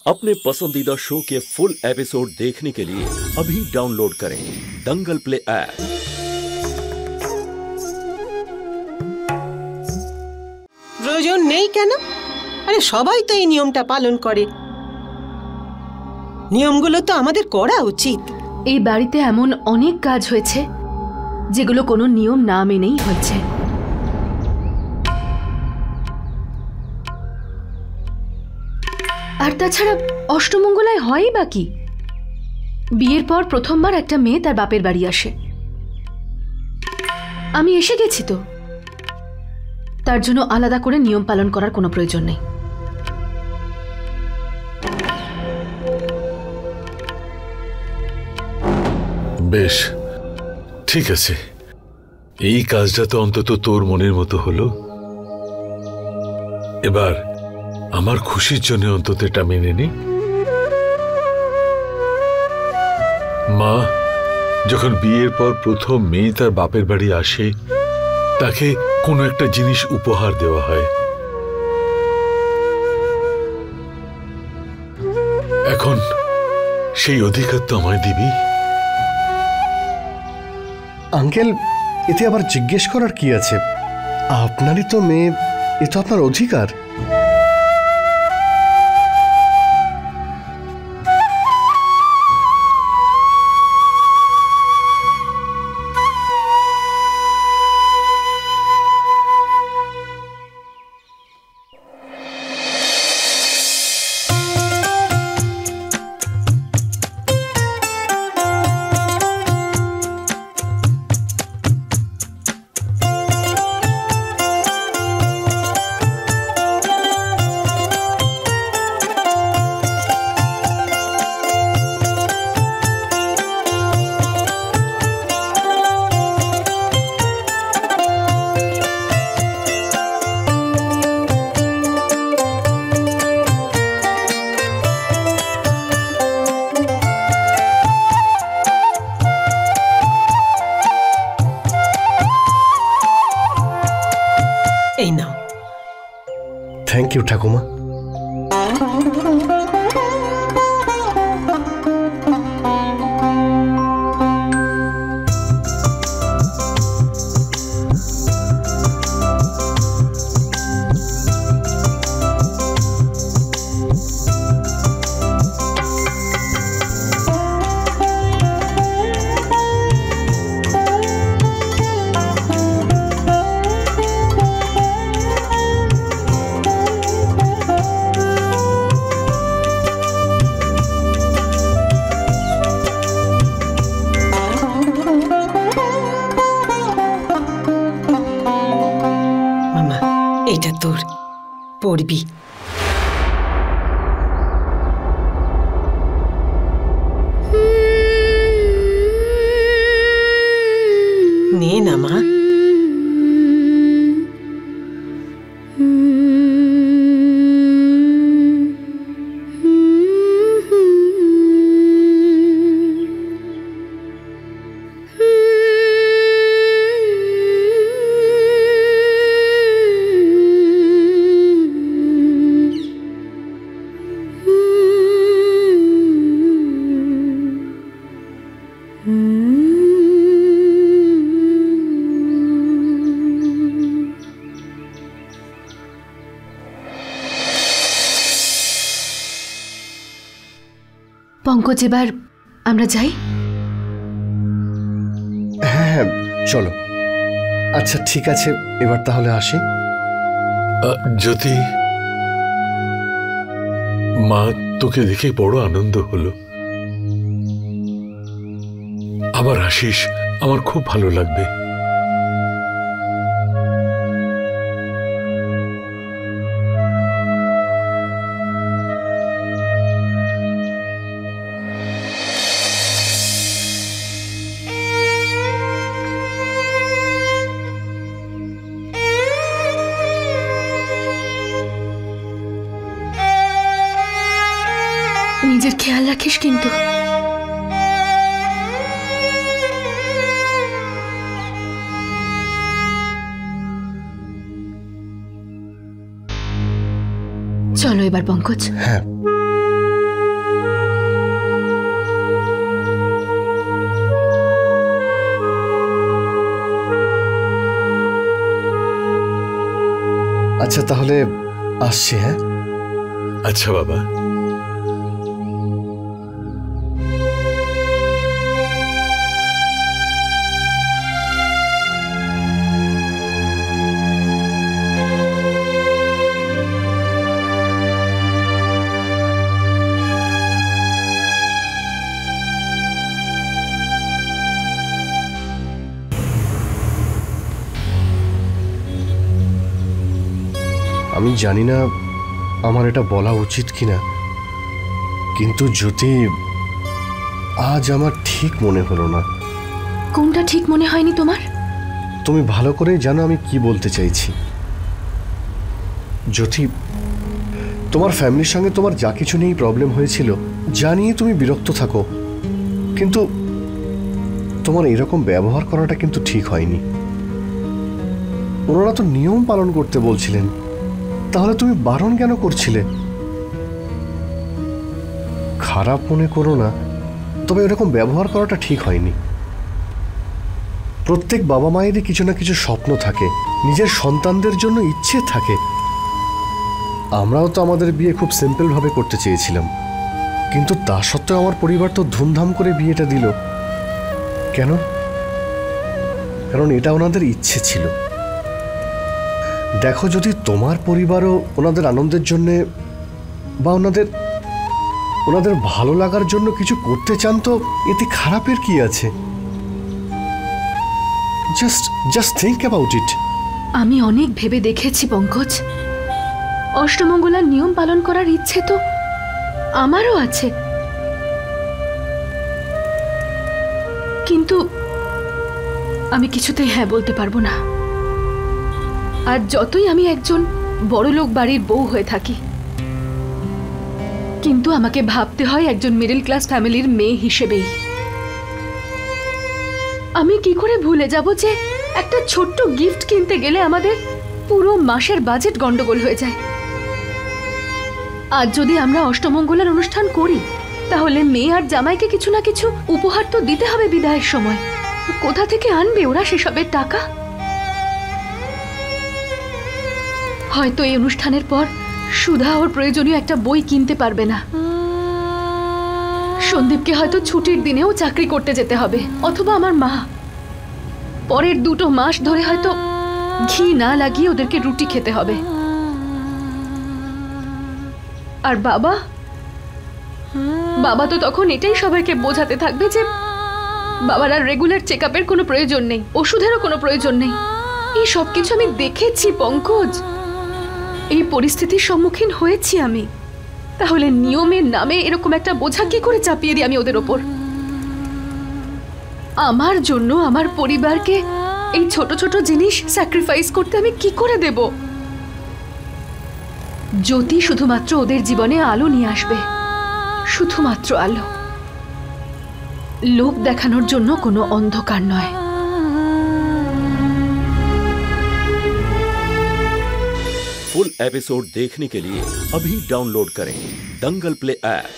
अपने पसंदीदा शो के फुल एपिसोड देखने के लिए अभी डाउनलोड करें दंगल प्ले ऐप। প্রয়োজন নেই কেন? আরে সবাই তো এই নিয়মটা পালন করে। নিয়মগুলো তো আমাদের করা উচিত। এই বাড়িতে এমন অনেক কাজ হয়েছে যেগুলো কোনো নিয়ম না মেনেই হয়েছে। আর তাছাড়া অষ্টমঙ্গলায় হয়ই বা কি? বিয়ের পর প্রথমবার একটা মেয়ে তার বাপের বাড়ি আসে। আমি এসে গেছি তো, তার জন্য আলাদা করে নিয়ম পালন করার কোনো প্রয়োজন নেই। বেশ, ঠিক আছে, এই কাজটা তো অন্তত তোর মনের মতো হলো। এবার আমার খুশির জন্য অন্তত এটা মেনে নি। মা, যখন বিয়ের পর প্রথম মেয়ে তার বাপের বাড়ি আসে, তাকে কোনো একটা জিনিস উপহার দেওয়া হয়। এখন সেই অধিকার তো আমায় দিবি। আঙ্কেল, এতে আবার জিজ্ঞেস করার কি আছে? আপনারই তো মেয়ে, এ তো আপনার অধিকার। থ্যাংক ইউ ঠাকুমা। এটা তোর পড়বি। নে না মা। পঙ্কজ, এবার আমরা যাই। হ্যাঁ চলো। আচ্ছা ঠিক আছে, এবার তাহলে আসি। জ্যোতি, মা, তোকে দেখে বড় আনন্দ হলো। আবার আসিস, আমার খুব ভালো লাগবে। নিজের খেয়াল রাখিস কিন্তু। চলো এবার পঙ্কজ। হ্যাঁ আচ্ছা তাহলে আসছি। হ্যাঁ, আচ্ছা বাবা। আমি জানি না আমার এটা বলা উচিত কিনা, কিন্তু জ্যোতি, আজ আমার ঠিক মনে হলো না। কোনটা ঠিক মনে হয়নি তোমার? তুমি ভালো করেই জানো আমি কি বলতে চাইছি। জ্যোতি, তোমার ফ্যামিলির সঙ্গে তোমার যা কিছু নিয়েই প্রবলেম হয়েছিল, জানিয়ে তুমি বিরক্ত থাকো, কিন্তু তোমার এরকম ব্যবহার করাটা কিন্তু ঠিক হয়নি। ওনারা তো নিয়ম পালন করতে বলছিলেন, তাহলে তুমি বারণ কেন করছিলে? খারাপ মনে করো না, তবে এরকম ব্যবহার করাটা ঠিক হয়নি। প্রত্যেক বাবা মায়েরই কিছু না কিছু স্বপ্ন থাকে, নিজের সন্তানদের জন্য ইচ্ছে থাকে। আমরাও তো আমাদের বিয়ে খুব সিম্পলভাবে করতে চেয়েছিলাম, কিন্তু তা সত্ত্বেও আমার পরিবার তো ধুমধাম করে বিয়েটা দিল। কেন? কারণ এটা ওনাদের ইচ্ছে ছিল। দেখো, যদি তোমার পরিবারও ওনাদের আনন্দের জন্যে বা ওনাদের ভালো লাগার জন্য কিছু করতে চান, তো এতে খারাপের কি আছে? Just think about it. আমি অনেক ভেবে দেখেছি পঙ্কজ, অষ্টমঙ্গলার নিয়ম পালন করার ইচ্ছে তো আমারও আছে, কিন্তু আমি কিছুতেই হ্যাঁ বলতে পারবো না। আর যতই আমি একজন বড়লোক বাড়ির বউ হয়ে থাকি, কিন্তু আমাকে ভাবতে হয় একজন মিডল ক্লাস ফ্যামিলির মেয়ে হিসেবেই। আমি কি করে ভুলে যাব যে একটা ছোট্ট গিফট কিনতে গেলে আমাদের পুরো মাসের বাজেট গন্ডগোল হয়ে যায়। আজ যদি আমরা অষ্টমঙ্গলার অনুষ্ঠান করি, তাহলে মেয়ে আর জামাইকে কিছু না কিছু উপহার তো দিতে হবে বিদায়ের সময়। কোথা থেকে আনবে ওরা সেসবের টাকা? হয়তো এই অনুষ্ঠানের পর সুধা ওর প্রয়োজনীয় একটা বই কিনতে পারবে না। সন্দীপকে হয়তো ছুটির দিনেও চাকরি করতে যেতে হবে, অথবা আমার মা পরের 2 মাস ধরে হয়তো ঘি না লাগিয়ে ওদেরকে রুটি খেতে হবে। আর বাবা তো তখন এটাই সবাইকে বোঝাতে থাকবে যে বাবার আর রেগুলার চেকআপের কোনো প্রয়োজন নেই, ওষুধেরও কোনো প্রয়োজন নেই। এই সব কিছু আমি দেখেছি পঙ্কজ, এই পরিস্থিতির সম্মুখীন হয়েছি আমি। তাহলে নিয়মের নামে এরকম একটা বোঝা কি করে চাপিয়ে দিই আমি ওদের ওপর? আমার জন্য আমার পরিবারকে এই ছোট ছোট জিনিস স্যাক্রিফাইস করতে আমি কি করে দেব? জ্যোতি শুধুমাত্র ওদের জীবনে আলো নিয়ে আসবে, শুধুমাত্র আলো, লোক দেখানোর জন্য কোনো অন্ধকার নয়। फुल एपिसोड देखने के लिए अभी डाउनलोड करें दंगल प्ले ऐप।